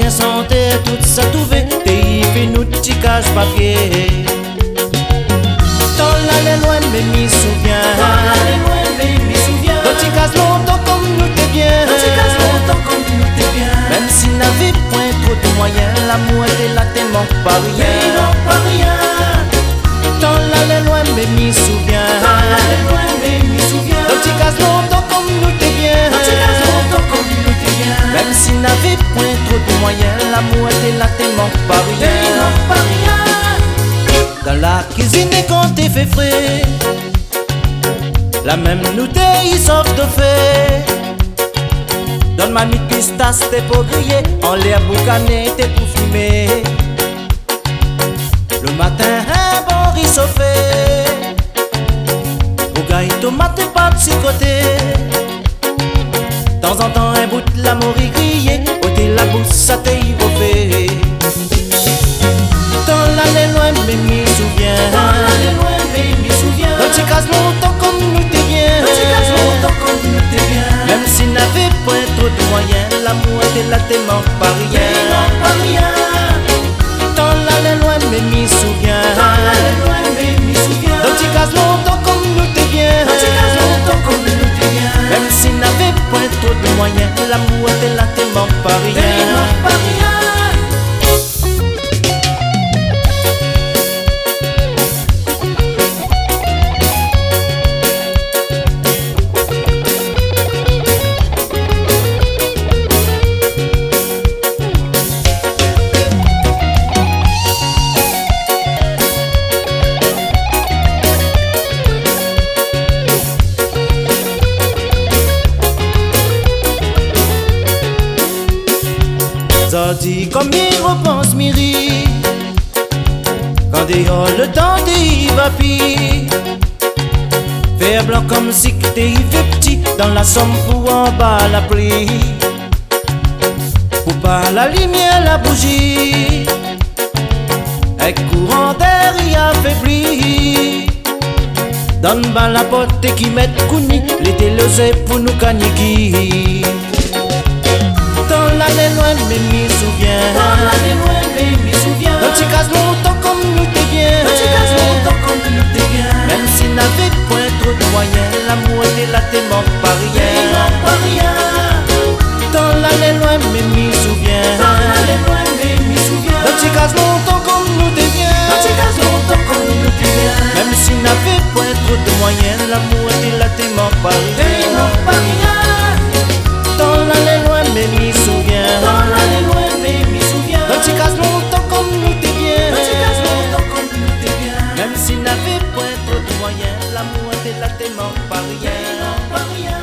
bien santé, tout ça trouvé. Et il fait nous petits cache papier. Dans l'allée loin, mais m'y souviens. Dans l'allée loin, mais m'y souviens. Dans petit casse longtemps comme nous t'es bien. Dans petit casse longtemps comme nous t'es bien. Même si n'avait point trop de moyens, l'amour était là, t'es manque pas rien. Mais non, pas rien. Dans l'allée loin, mais m'y souviens. Dans l'allée loin, mais m'y souviens. Dans petit casse longtemps comme nous t'es bien. Dans petit casse longtemps comme nous t'es bien. Même si n'avait point trop de moyens, l'amour était là, t'es manque pas rien. Mais non, pas rien. Dans la cuisine et quand t'es fait frais, la même nous t'es sauf de fait. Dans ma nuit pistache t'es pour griller, en l'air boucané t'es pour fumer. Le matin un bon riz fait, au gaille tomate et pas de côté. Temps en temps un bout de l'amour y grillé, ôter la bouche ça t'est fait. Dans l'allée loin mais m'y souviens. Dans l'allée loin, mais m'y souviens. Dans tes cases longtemps comme nous t'es bien. Dans petit casse longtemps comme nous t'es bien. Même si n'avait point trop de moyens, l'amour était là, t'es manque pas rien. Mais non, pas rien. Dans l'allée loin mais m'y souviens. Dans l'allée loin, mais m'y souviens. Dans tes cases longtemps comme nous t'es bien. Dans petit casse longtemps comme nous t'es bien. Même si n'avait point trop de moyens, l'amour était là, t'es manque pas Mais rien. non, pas rien. Dit comme il repense Miri, quand dehors le temps t'y va pis. Faire blanc comme si t'es fait petit, dans la somme pour en bas la pluie. Pour pas la lumière la bougie, avec courant d'air y affaibli. Donne bas la porte qui met couni, l'été le sait pour nous caniquer. Dans l'allée loin mais m'y souviens. Dans l'allée loin, mais m'y souviens. Dans tes cases longtemps comme nous t'es bien. Dans petit casse longtemps comme nous t'es bien. Même si n'avait point trop de moyens, l'amour était là, t'es manque pas Mais rien. non, pas rien. Dans l'allée loin mais m'y souviens. Dans l'allée loin, mais m'y souviens. Dans tes cases longtemps comme nous t'es bien. Dans petit casse longtemps comme nous t'es bien. Même si n'avait point trop de moyens, l'amour était là, t'es manque pas Mais rien. non, pas rien. Dans l'allée loin mais m'y souviens. Dans l'allée loin, mais m'y souviens. Dans tes cases longtemps comme nous t'es bien. Dans petit casse longtemps comme nous t'es bien. Même si n'avait point trop de moyens, l'amour était là, t'es manque pas rien. Mais non, pas rien.